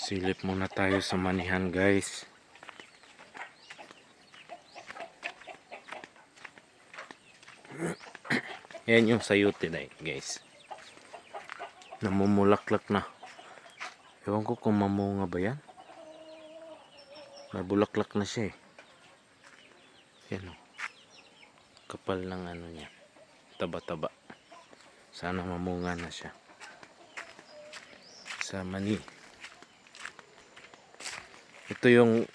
Silip muna tayo sa manihan, guys. Yan yung sayote na guys. Namumulaklak na. Ewan ko kung mamunga ba yan. May bulaklak na siya eh. Yan o. Kapal ng ano niya. Taba-taba. Sana mamunga na siya. Sa mani. Ito yung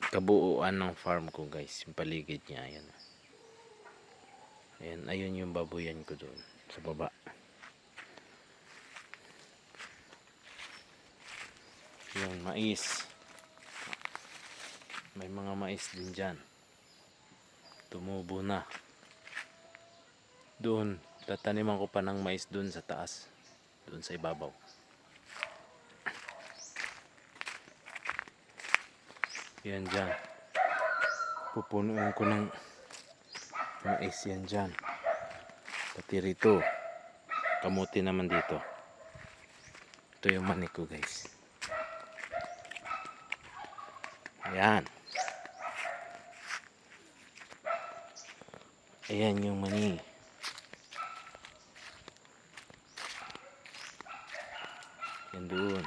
kabuuan ng farm ko, guys. Yung paligid niya. Ayan. Ayan, ayun yung babuyan ko doon. Sa baba. Yung mais. May mga mais din dyan. Tumubo na. Doon, tataniman ko pa ng mais doon sa taas. Doon sa ibabaw. Yan dyan. Pupunuin ko ng mais yan dyan. Pati rito. Kamuti naman dito. Ito yung mani ko, guys. Ayan. Ayan yung mani. Yan doon.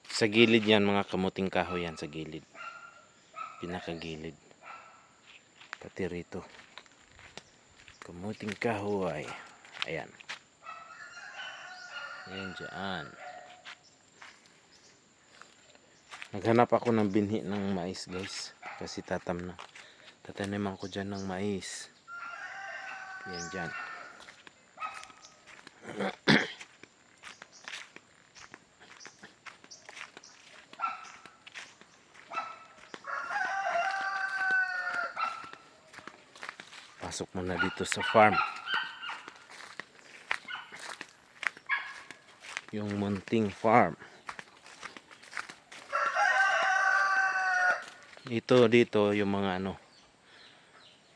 Sa gilid yan, mga kamuting kahoy yan sa gilid. Pinakagilid. Pati rito. Kamuting kahoy. Ayan. Ayan dyan. Naghanap ako ng binhi ng mais, guys. Kasi tataniman ko dyan ng mais. Ayan dyan. Pasok muna dito sa farm. Yung munting farm. Dito yung mga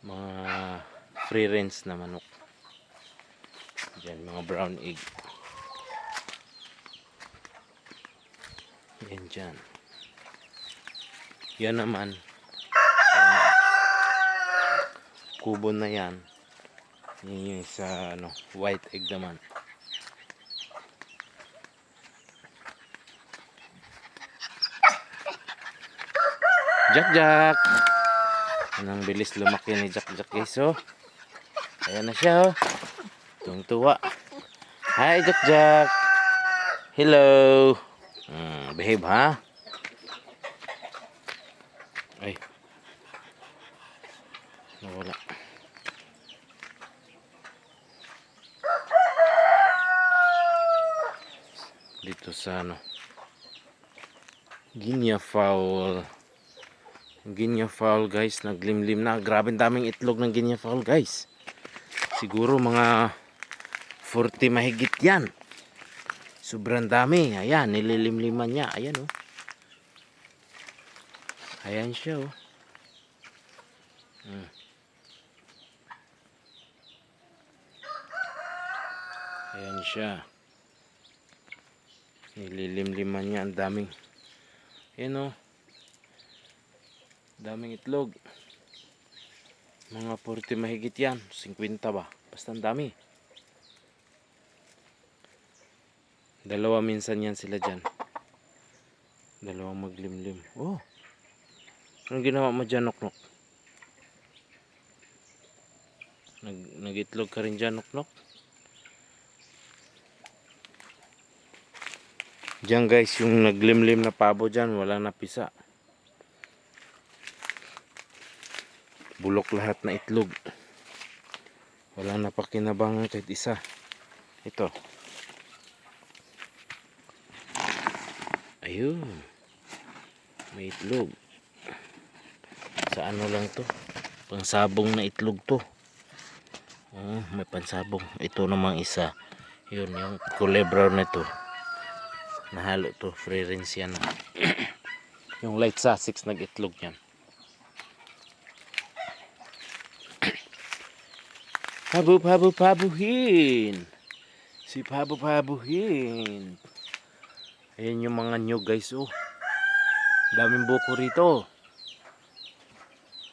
mga free range na manok. Diyan mga brown egg. Yan dyan. Yan naman. Kubo na yan. Yan yung sa white egg naman. Jack. Anong bilis lumaki ni Jack, guys, oh. Ayan na siya, oh. Tuwang-tuwa. Hi, Jack. Hello. Behave, ha? Ay. Nawala. Dito sa Guinea fowl. Guinea fowl, guys, naglimlim na. Grabe daming itlog ng Guinea fowl, guys. Siguro mga 40 mahigit yan. Sobrang dami. Ayan, nililimliman niya. Ayan, oh. Ayan siya, oh. Ayan siya. Nililimliman niya. Ang daming. Ayan, oh. Daming itlog. Mga 40 mahigit yan. 50 ba? Basta ang dami. Dalawa minsan yan sila dyan. Dalawang maglimlim. Oh. Anong ginawa mo dyan, Noknok? Nag-itlog ka rin dyan, Noknok? Diyan, guys, yung naglimlim na pabo dyan, wala na pisa. Bulok lahat na itlog. Wala na pakinabangan kahit isa. Ito. Ayun. May itlog. Sa ano lang to? Pansabong na itlog to. May pansabong. Ito namang isa. Yun, yung kulay brown na to. Nahalo to. Free range yan. Yung light Sussex nag-itlog yan. Pabuhin. Si pabuhin. Ayan yung mga nyug guys, oh. Daming buko rito.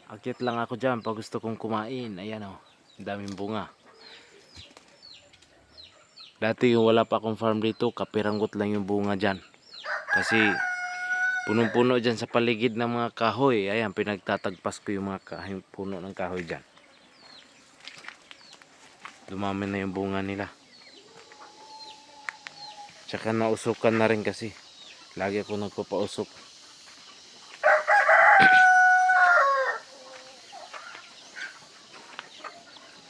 Akyat lang ako dyan pag gusto kong kumain. Ayan, oh. Daming bunga. Dati yung wala pa akong farm dito, kapiranggot lang yung bunga dyan. Kasi punong-puno dyan sa paligid ng mga kahoy. Ayan, pinagtatagpas ko yung mga puno ng kahoy dyan. Dumami na yung bunga nila. Tsaka nausukan na rin kasi. Lagi ako nagpapausok.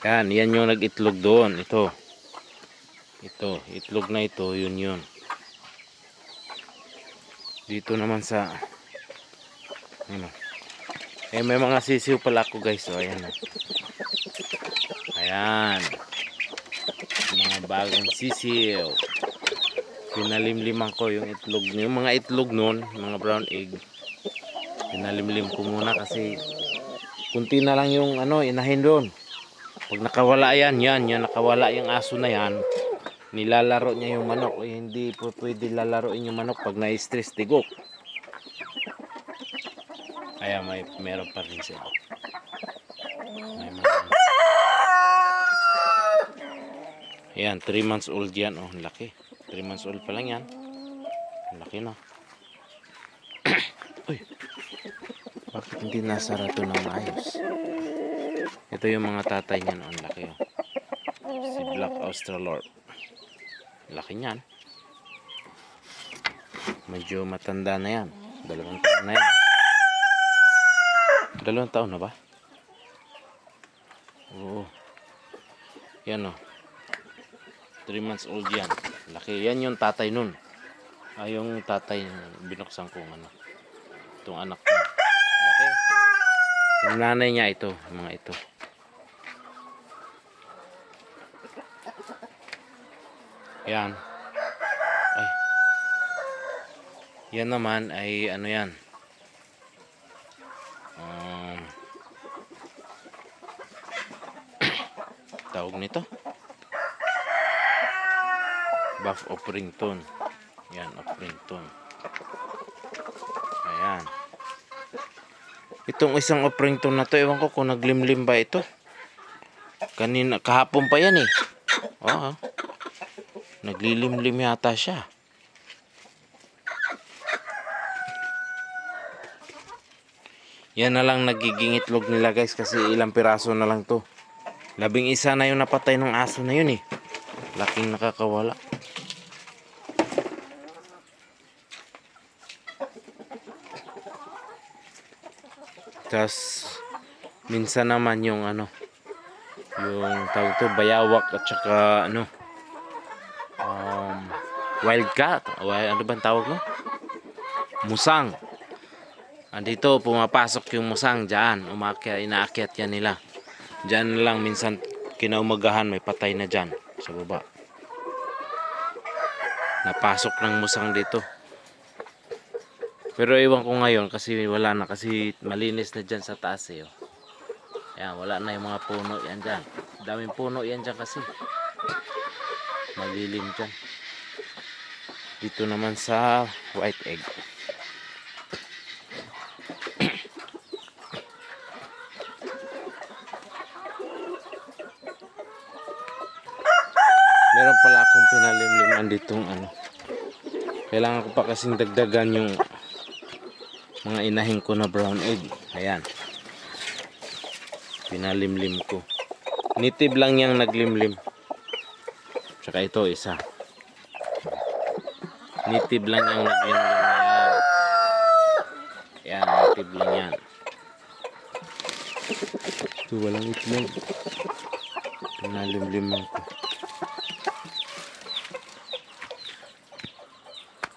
Yan yung nag-itlog doon. Ito, itlog na ito, yun. Dito naman sa, ano, may mga sisiw pala ako guys. So, ayan na. Ayan. Mga bagong sisiw. Pinalimliman ko yung itlog. Yung mga itlog nun, mga brown egg. Pinalimlim ko muna kasi kunti na lang yung inahin doon. Pag nakawala yan, nakawala yung aso na yan, nilalaro niya yung manok. Hindi po pwede lalaroin yung manok pag na-stress, tigok. Ayan, meron pa rin siya. Ayan, 3 months old yan. Oh, laki. 3 months old pa lang yan. Laki na. Uy, bakit hindi nasara ito ng ayos? Ito yung mga tatay niyan. Ang laki. Oh. Si Black Australorp. Laki niyan. Medyo matanda na yan. 2 taon na yan. 2 taon na ba? Oo. Yan, oh. 3 months old yan. Laki. Yan yung tatay nun. Yung tatay binuksan ko itong anak ko. Laki. Yung nanay niya ito. Mga ito. Yan. Ay. Yan naman ay yan. Tawag nito. Buff Offrington. Yan, Offrington. Ayan. Itong isang Offrington na to, ewan ko kung naglimlim ba ito. Kahapon pa yan eh. Oo. Naglilimlim yata siya. Yan na lang nagiging itlog nila guys kasi ilang piraso na lang to. 11 na yung napatay ng aso na yun eh. Laking nakakawala. Tapos minsan naman yung yung tawag to bayawak at saka wildcat. Ano bang tawag no? Musang. Andito pumapasok yung musang diyan, inaakyat yan nila. Diyan lang minsan kinaumagahan may patay na diyan sa baba. Napasok ng musang dito. Pero iwan ko ngayon kasi wala na kasi malinis na diyan sa taas eh. Oh. Ayan, wala na yung mga puno yan diyan. Daming puno yan diyan kasi. Malilim diyan. Dito naman sa white egg. Meron pala akong pinalimliman ditong Kailangan ko pa kasing dagdagan yung mga inahin ko na brown egg. Ayan. Pinalimlim ko. Native lang yang naglimlim. Tsaka ito isa. Native lang yang naglimlim na yan. Ayan, native lang yan. Ito walang itlog. Pinalimlim ko.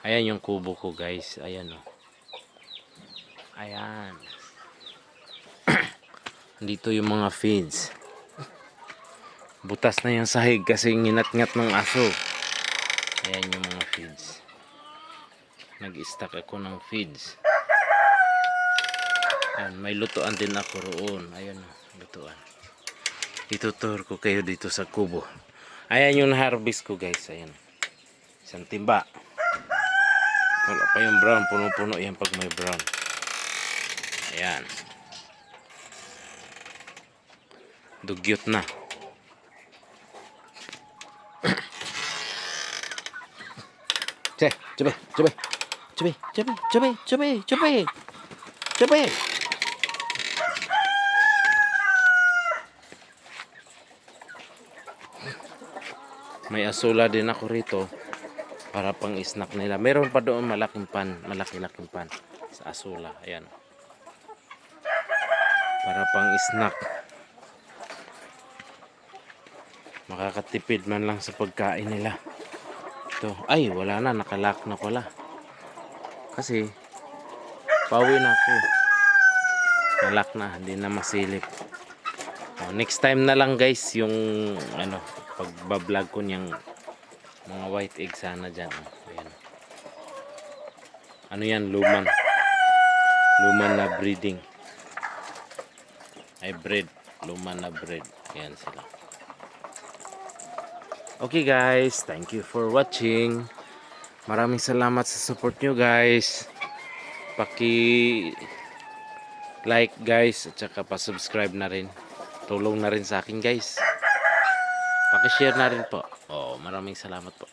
Ayan yung kubo ko guys. Ayan o. Ayan. Dito yung mga feeds. Butas na yung sahig kasi nginat-ngat ng aso. Ayan yung mga feeds. Nag-stack ako ng feeds. Ayan, may lutuan din ako roon. Ayan o, lutuan. Itutur ko kayo dito sa kubo. Ayan yung harvest ko guys. Ayan. Isang timba. Wala pa yung brown. Puno-puno yan pag may brown. Ayan. Dugyot na. Che, chabi, chabi. Chabi, chabi, chabi, chabi, chabi. Chabi. May asula din ako rito para pang snack nila. Meron pa doon malaking pan, malaki-laking pan sa asula. Ayan. Para pang snack. Makakatipid man lang sa pagkain nila. Ito, ay wala na, nakalak na pala. Kasi pauwi na ako. Nalak na, hindi na masilip. Next time na lang guys yung ano, pagbablog ko niyang mga white egg sana dyan. Ayan. Ano yan, luman. Luman na breeding. Ay breed, luman na breed. Ayan sila. Okay guys, thank you for watching. Maraming salamat sa support nyo guys. Paki like guys at saka pa-subscribe na rin. Tulong na rin sa akin guys. Paki-share na rin po. Oh, maraming salamat po.